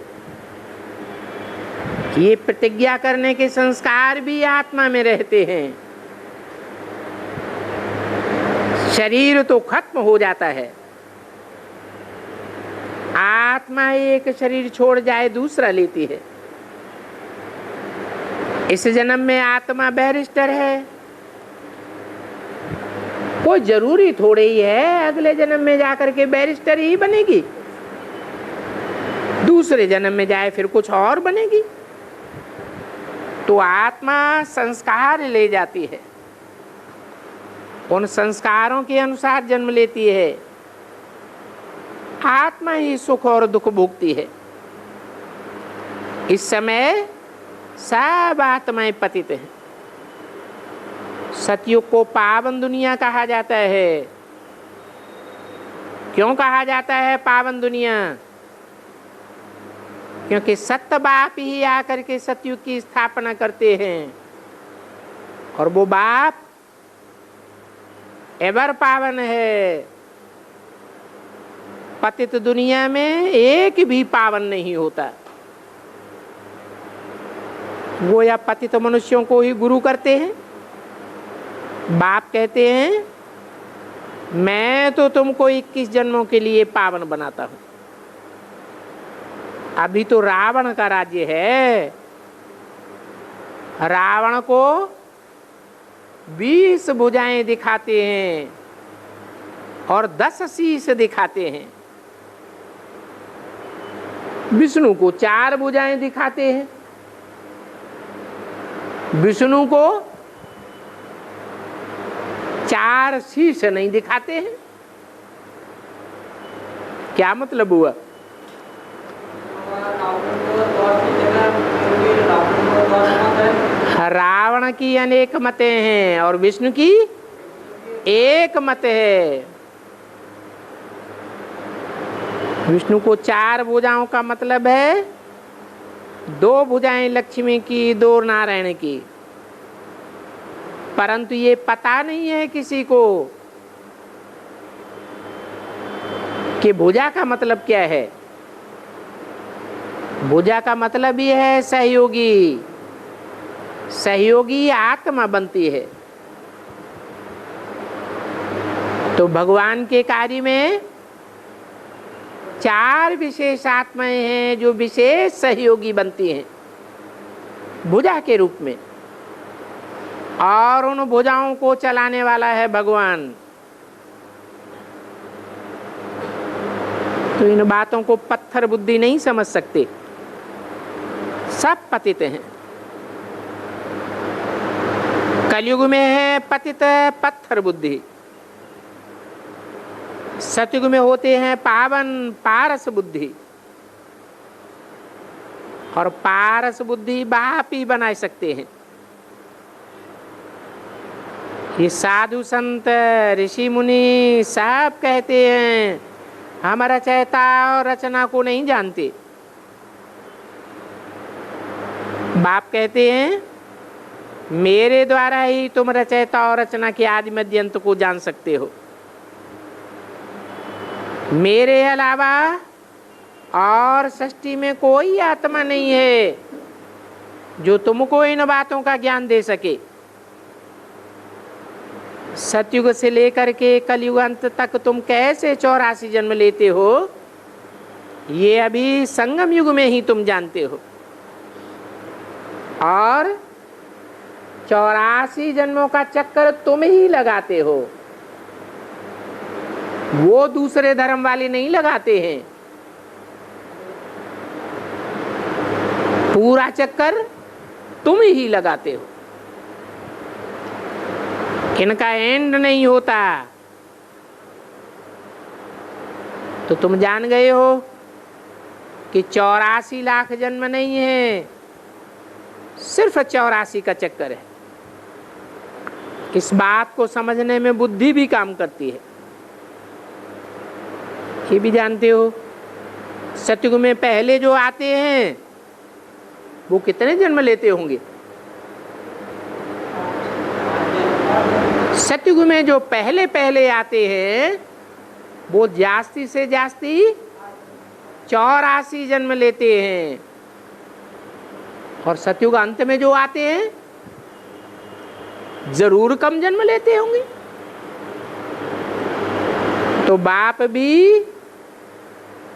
ये प्रतिज्ञा करने के संस्कार भी आत्मा में रहते हैं। शरीर तो खत्म हो जाता है। आत्मा एक शरीर छोड़ जाए दूसरा लेती है। इस जन्म में आत्मा बैरिस्टर है। कोई जरूरी थोड़े ही है अगले जन्म में जाकर के बैरिस्टर ही बनेगी। दूसरे जन्म में जाए फिर कुछ और बनेगी। तो आत्मा संस्कार ले जाती है, उन संस्कारों के अनुसार जन्म लेती है। आत्मा ही सुख और दुख भोगती है। इस समय सब आत्माएं पतित हैं। सतयुग को पावन दुनिया कहा जाता है। क्यों कहा जाता है पावन दुनिया? क्योंकि सत्य बाप ही आकर के सतयुग की स्थापना करते हैं और वो बाप एवर पावन है। पतित दुनिया में एक भी पावन नहीं होता। वो या पतित मनुष्यों को ही गुरु करते हैं। बाप कहते हैं मैं तो तुमको 21 जन्मों के लिए पावन बनाता हूं। अभी तो रावण का राज्य है। रावण को 20 भुजाएं दिखाते हैं और 10 शीश दिखाते हैं। विष्णु को 4 भुजाएं दिखाते हैं। विष्णु को 4 शीश नहीं दिखाते हैं। क्या मतलब हुआ? रावण की अनेक मतें हैं और विष्णु की एक मत है। विष्णु को 4 भुजाओं का मतलब है 2 भुजाएं लक्ष्मी की, 2 नारायण की। परंतु ये पता नहीं है किसी को कि भुजा का मतलब क्या है। भुजा का मतलब ही है सहयोगी। सहयोगी आत्मा बनती है। तो भगवान के कार्य में 4 विशेष आत्माएं हैं जो विशेष सहयोगी बनती हैं भुजा के रूप में, और उन भुजाओं को चलाने वाला है भगवान। तो इन बातों को पत्थर बुद्धि नहीं समझ सकते। सब पतित हैं। कलयुग में है पतित पत्थर बुद्धि। सतयुग में होते हैं पावन पारस बुद्धि। और पारस बुद्धि बाप ही बना सकते हैं। ये साधु संत ऋषि मुनि सब कहते हैं हम रचयिता और रचना को नहीं जानते। बाप कहते हैं मेरे द्वारा ही तुम रचयिता और रचना के आदि मध्य अंत को जान सकते हो। मेरे अलावा और सृष्टि में कोई आत्मा नहीं है जो तुमको इन बातों का ज्ञान दे सके। सतयुग से लेकर के कलयुग अंत तक तुम कैसे 84 जन्म लेते हो, ये अभी संगम युग में ही तुम जानते हो। और 84 जन्मों का चक्कर तुम ही लगाते हो, वो दूसरे धर्म वाले नहीं लगाते हैं। पूरा चक्कर तुम ही लगाते हो, इनका एंड नहीं होता। तो तुम जान गए हो कि 84 लाख जन्म नहीं है, सिर्फ 84 का चक्कर है। इस बात को समझने में बुद्धि भी काम करती है, ये भी जानते हो। सतयुग में पहले जो आते हैं वो कितने जन्म लेते होंगे? सतयुग में जो पहले पहले आते हैं वो जास्ती से जास्ती 84 जन्म लेते हैं। और सतयुग अंत में जो आते हैं जरूर कम जन्म लेते होंगे। तो बाप भी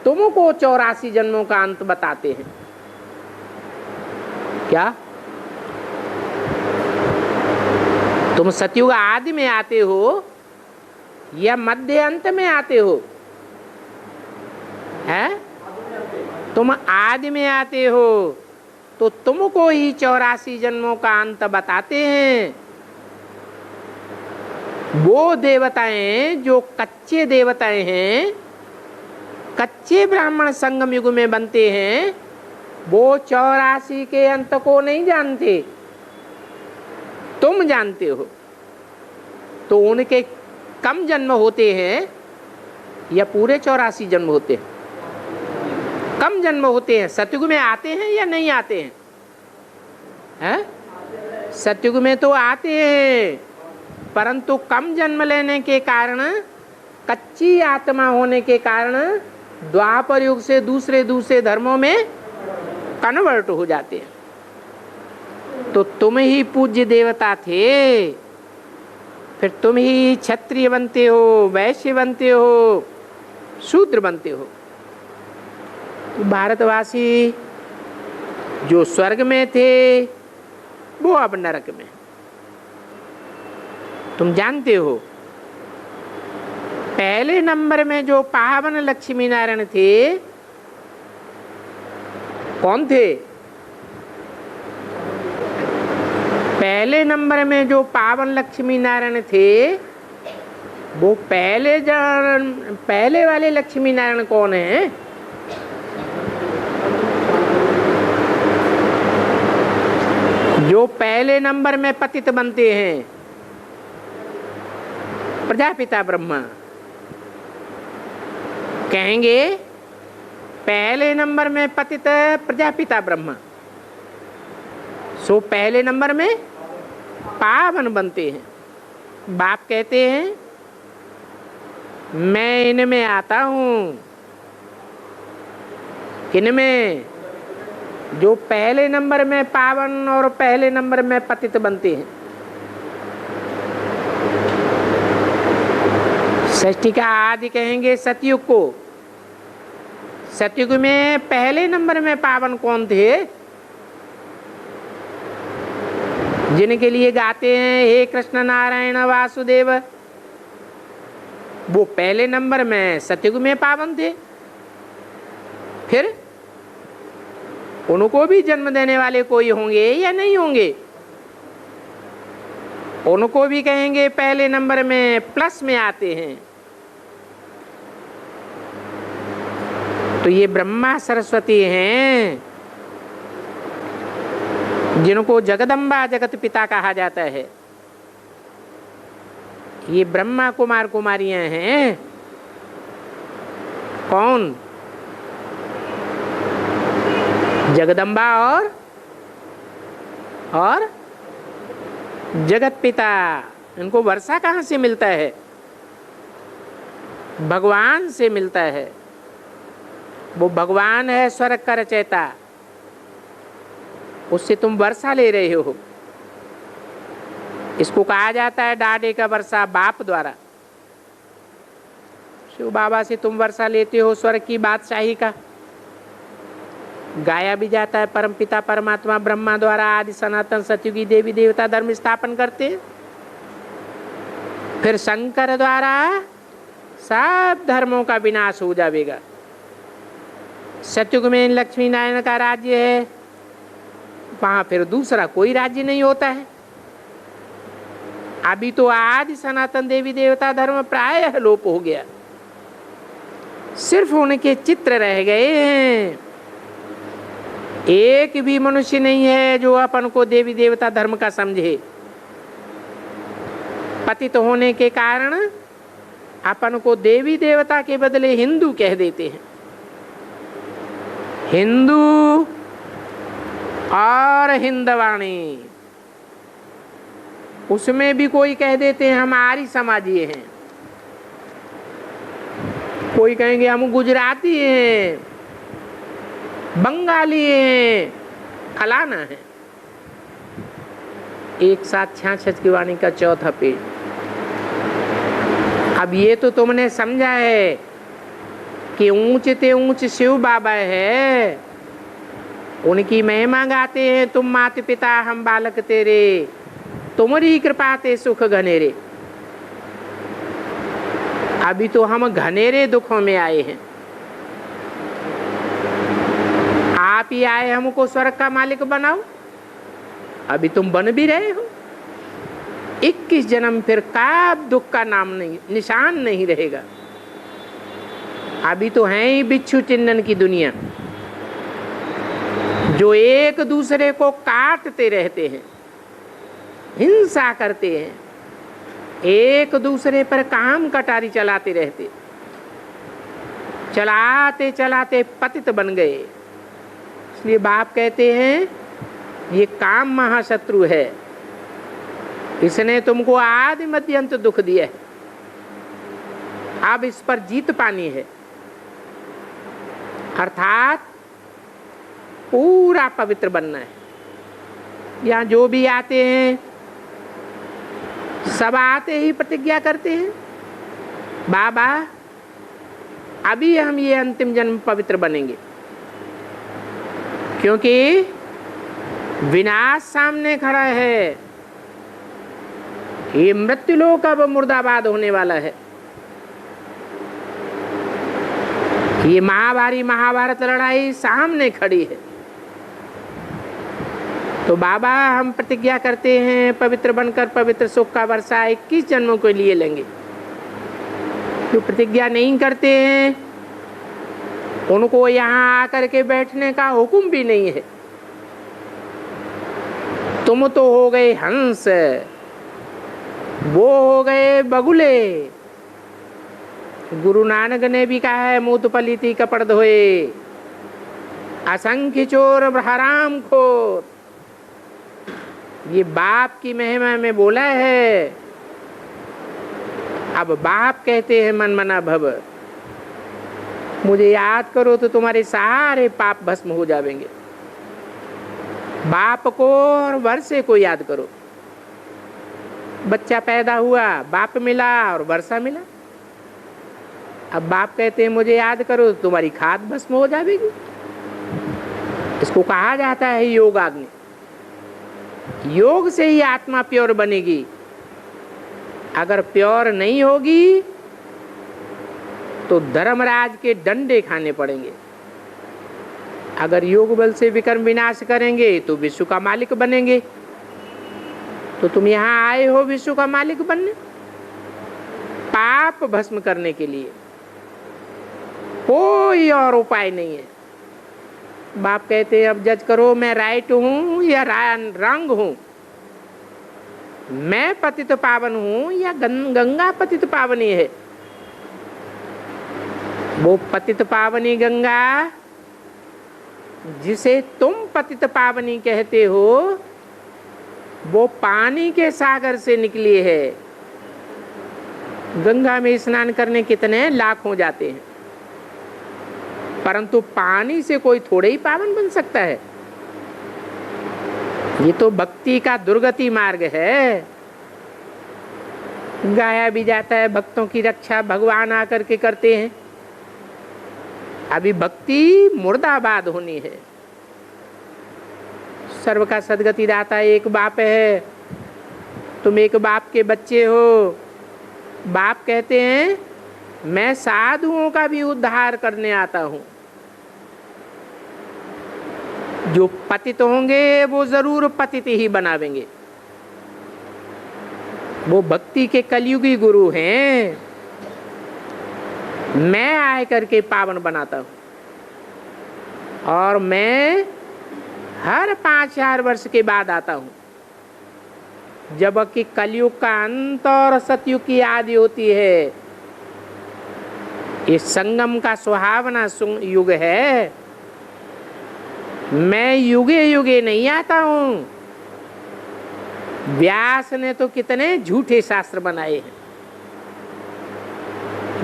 तुमको 84 जन्मों का अंत बताते हैं क्या? तुम सतयुग आदि में आते हो या मध्य अंत में आते हो? है तुम आदि में आते हो तो तुमको ही 84 जन्मों का अंत बताते हैं। वो देवताएं जो कच्चे देवताएं हैं, कच्चे ब्राह्मण संगम युग में बनते हैं, वो 84 के अंत को नहीं जानते, तुम जानते हो। तो उनके कम जन्म होते हैं या पूरे 84 जन्म होते हैं? कम जन्म होते हैं। सतयुग में आते हैं या नहीं आते हैं? हैं? सतयुग में तो आते हैं, परंतु कम जन्म लेने के कारण, कच्ची आत्मा होने के कारण द्वापर युग से दूसरे दूसरे धर्मों में कन्वर्ट हो जाते हैं। तो तुम ही पूज्य देवता थे, फिर तुम ही क्षत्रिय बनते हो, वैश्य बनते हो, शूद्र बनते हो। तो भारतवासी जो स्वर्ग में थे वो अब नरक में। तुम जानते हो पहले नंबर में जो पावन लक्ष्मी नारायण थे, कौन थे? पहले नंबर में जो पावन लक्ष्मी नारायण थे वो पहले वाले लक्ष्मी नारायण कौन है? जो पहले नंबर में पतित बनते हैं, प्रजापिता ब्रह्मा। कहेंगे पहले नंबर में पतित प्रजापिता ब्रह्मा, सो पहले नंबर में पावन बनते हैं। बाप कहते हैं मैं इनमें आता हूं, किनमें? जो पहले नंबर में पावन और पहले नंबर में पतित बनते हैं। सृष्टि का आदि कहेंगे सतयुग को। सतयुग में पहले नंबर में पावन कौन थे? जिनके लिए गाते हैं हे कृष्ण नारायण वासुदेव, वो पहले नंबर में सतयुग में पावन थे। फिर उनको भी जन्म देने वाले कोई होंगे या नहीं होंगे? उनको भी कहेंगे पहले नंबर में प्लस में आते हैं। तो ये ब्रह्मा सरस्वती हैं जिनको जगदम्बा जगत पिता कहा जाता है। ये ब्रह्मा कुमार कुमारियां हैं। कौन? जगदम्बा और जगत पिता। इनको वर्षा कहाँ से मिलता है? भगवान से मिलता है। वो भगवान है स्वर्ग का रचयिता, उससे तुम वर्षा ले रहे हो। इसको कहा जाता है डाढ़े का वर्षा बाप द्वारा। शिव बाबा से तुम वर्षा लेते हो स्वर्ग की बादशाही का। गाया भी जाता है परमपिता परमात्मा ब्रह्मा द्वारा आदि सनातन सतयुगी देवी देवता धर्म स्थापन करते हैं। फिर शंकर द्वारा सब धर्मों का विनाश हो जाएगा। सतयुग में लक्ष्मी नारायण का राज्य है, वहां फिर दूसरा कोई राज्य नहीं होता है। अभी तो आदि सनातन देवी देवता धर्म प्रायः लोप हो गया, सिर्फ उनके चित्र रह गए हैं। एक भी मनुष्य नहीं है जो अपन को देवी देवता धर्म का समझे। पतित होने के कारण अपन को देवी देवता के बदले हिंदू कह देते हैं। हिंदू और हिंदवाणी, उसमें भी कोई कह देते हैं हम आर्य समाजीय हैं, कोई कहेंगे हम गुजराती हैं, बंगाली हैं, फलाना है। एक साथ 66 की वाणी का चौथा पेज। अब ये तो तुमने समझा है कि ऊंच ते ऊंच शिव बाबा है, उनकी महिमा गाते हैं तुम माता पिता हम बालक तेरे, तुम्हारी कृपा ते सुख घनेरे। अभी तो हम घनेरे दुखों में आए हैं। आप ही आए हमको स्वर्ग का मालिक बनाओ, अभी तुम बन भी रहे हो। 21 जन्म फिर कब दुख का नाम नहीं निशान नहीं रहेगा। अभी तो है ही बिच्छू चिन्नन की दुनिया, जो एक दूसरे को काटते रहते हैं, हिंसा करते हैं, एक दूसरे पर काम कटारी चलाते रहते, चलाते चलाते पतित बन गए। इसलिए बाप कहते हैं ये काम महाशत्रु है, इसने तुमको आदि मध्य अंत दुख दिया है, अब इस पर जीत पानी है। अर्थात पूरा पवित्र बनना है। यहाँ जो भी आते हैं सब आते ही प्रतिज्ञा करते हैं बाबा अभी हम ये अंतिम जन्म पवित्र बनेंगे, क्योंकि विनाश सामने खड़ा है। ये मृत्युलोक अब मुर्दाबाद होने वाला है। ये महाभारी महाभारत लड़ाई सामने खड़ी है। तो बाबा हम प्रतिज्ञा करते हैं पवित्र बनकर पवित्र सुख का वर्षा 21 जन्मों के लिए लेंगे। जो प्रतिज्ञा नहीं करते हैं उनको यहाँ आकर के बैठने का हुक्म भी नहीं है। तुम तो हो गए हंस, वो हो गए बगुले। गुरु नानक ने भी कहा है मूत पलीती कपड़ धोए, असंख्य चोर हराम खोर। ये बाप की महिमा में बोला है। अब बाप कहते हैं मन मना भव, मुझे याद करो तो तुम्हारे सारे पाप भस्म हो जाएंगे। बाप को और वर्षे को याद करो। बच्चा पैदा हुआ, बाप मिला और वर्षा मिला। अब बाप कहते हैं मुझे याद करो तो तुम्हारी खाद भस्म हो जाएगी। इसको कहा जाता है योगाग्नि। योग से ही आत्मा प्योर बनेगी। अगर प्योर नहीं होगी तो धर्मराज के डंडे खाने पड़ेंगे। अगर योग बल से विकर्म विनाश करेंगे तो विश्व का मालिक बनेंगे। तो तुम यहाँ आए हो विश्व का मालिक बनने, पाप भस्म करने के लिए। कोई और उपाय नहीं है। बाप कहते हैं अब जज करो मैं राइट हूं या रंग हूं, मैं पतित पावन हूं या गंगा पतित पावनी है। वो पतित पावनी गंगा जिसे तुम पतित पावनी कहते हो वो पानी के सागर से निकली है। गंगा में स्नान करने कितने लाख हो जाते हैं, परंतु पानी से कोई थोड़े ही पावन बन सकता है। ये तो भक्ति का दुर्गति मार्ग है। गाया भी जाता है भक्तों की रक्षा भगवान आकर के करते हैं। अभी भक्ति मुर्दाबाद होनी है। सर्व का सदगति दाता एक बाप है, तुम एक बाप के बच्चे हो। बाप कहते हैं मैं साधुओं का भी उद्धार करने आता हूं। जो पतित होंगे वो जरूर पतित ही बनावेंगे। वो भक्ति के कलयुगी गुरु हैं। मैं आए करके पावन बनाता हूं। और मैं हर 5000 वर्ष के बाद आता हूं, जबकि कलयुग का अंत और सतयुग की आदि होती है। ये संगम का सुहावना युग है। मैं युगे युगे नहीं आता हूं। व्यास ने तो कितने झूठे शास्त्र बनाए हैं।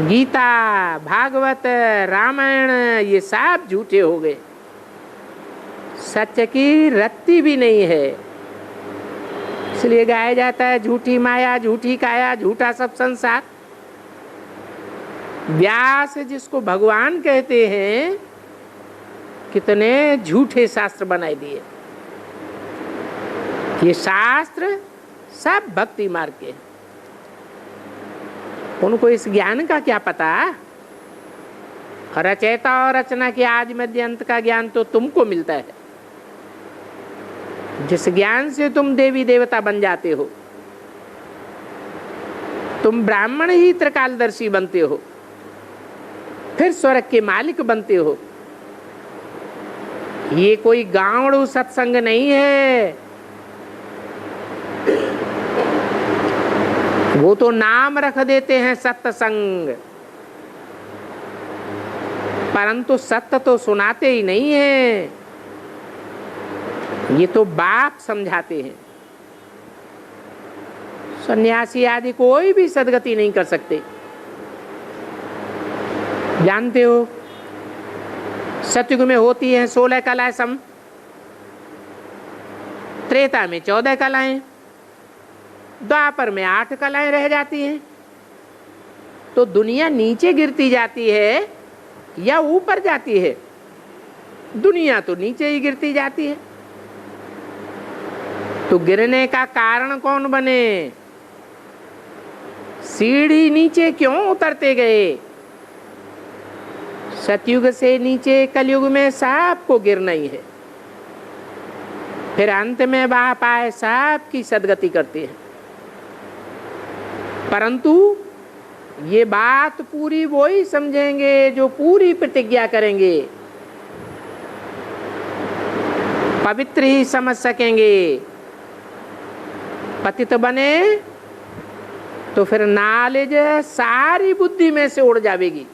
गीता, भागवत, रामायण ये सब झूठे हो गए। सत्य की रत्ती भी नहीं है। इसलिए गाया जाता है झूठी माया, झूठी काया, झूठा सब संसार। व्यास जिसको भगवान कहते हैं, कितने झूठे शास्त्र बनाए दिए। ये शास्त्र सब भक्ति मार्ग के। उनको इस ज्ञान का क्या पता? रचयिता और रचना के आदि मध्य अंत का ज्ञान तो तुमको मिलता है, जिस ज्ञान से तुम देवी देवता बन जाते हो। तुम ब्राह्मण ही त्रिकालदर्शी बनते हो, फिर स्वर्ग के मालिक बनते हो। ये कोई गावड़ू सत्संग नहीं है। वो तो नाम रख देते हैं सत्संग, परंतु सत्य तो सुनाते ही नहीं है। ये तो बाप समझाते हैं। सन्यासी आदि कोई भी सदगति नहीं कर सकते। जानते हो सतयुग में होती है 16 कलाएं सम, त्रेता में 14 कलाएं, द्वापर में 8 कलाएं रह जाती हैं। तो दुनिया नीचे गिरती जाती है या ऊपर जाती है? दुनिया तो नीचे ही गिरती जाती है। तो गिरने का कारण कौन बने? सीढ़ी नीचे क्यों उतरते गए? सतयुग से नीचे कलयुग में सबको गिरना ही है। फिर अंत में बाप आए सबकी सदगति करती है। परंतु ये बात पूरी वो ही समझेंगे जो पूरी प्रतिज्ञा करेंगे, पवित्र ही समझ सकेंगे। पतित बने तो फिर नॉलेज सारी बुद्धि में से उड़ जाएगी।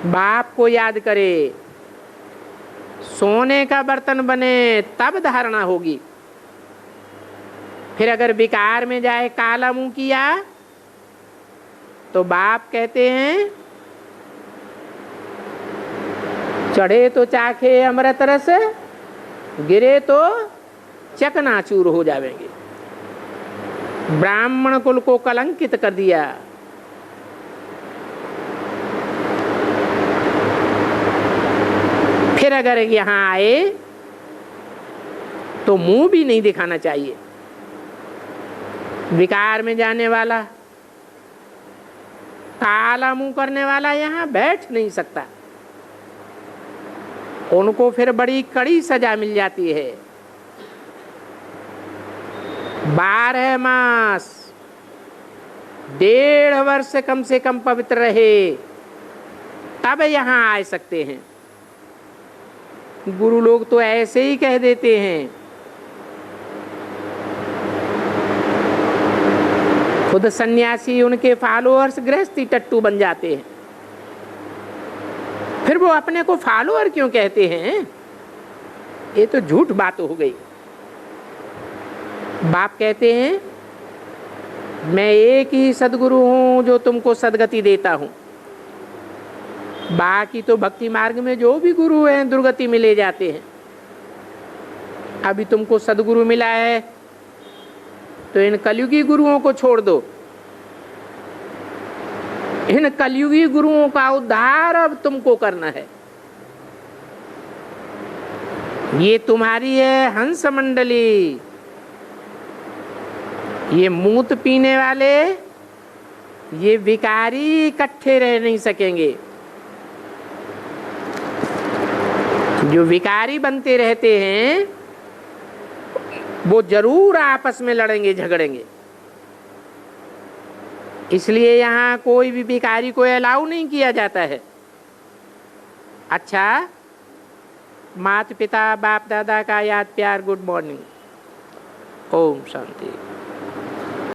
बाप को याद करे। सोने का बर्तन बने तब धारणा होगी। फिर अगर विकार में जाए, काला मुंह किया, तो बाप कहते हैं चढ़े तो चाखे अमृत रस, गिरे तो चकनाचूर हो जाएंगे। ब्राह्मण कुल को कलंकित कर दिया। फिर अगर यहाँ आए तो मुंह भी नहीं दिखाना चाहिए। विकार में जाने वाला, काला मुंह करने वाला यहाँ बैठ नहीं सकता। उनको फिर बड़ी कड़ी सजा मिल जाती है। 12 मास 1.5 वर्ष कम से कम पवित्र रहे, तब यहाँ आ सकते हैं। गुरु लोग तो ऐसे ही कह देते हैं। खुद सन्यासी, उनके फॉलोअर्स गृहस्थी टट्टू बन जाते हैं। फिर वो अपने को फॉलोअर क्यों कहते हैं? ये तो झूठ बात हो गई। बाप कहते हैं मैं एक ही सदगुरु हूं जो तुमको सदगति देता हूं। बाकी तो भक्ति मार्ग में जो भी गुरु हैं दुर्गति में ले जाते हैं। अभी तुमको सदगुरु मिला है, तो इन कलयुगी गुरुओं को छोड़ दो। इन कलयुगी गुरुओं का उद्धार अब तुमको करना है। ये तुम्हारी है हंस मंडली। ये मूत पीने वाले, ये विकारी इकट्ठे रह नहीं सकेंगे। जो विकारी बनते रहते हैं वो जरूर आपस में लड़ेंगे झगड़ेंगे। इसलिए यहाँ कोई भी विकारी को अलाउ नहीं किया जाता है। अच्छा, माता पिता बाप दादा का याद प्यार, गुड मॉर्निंग, ओम शांति।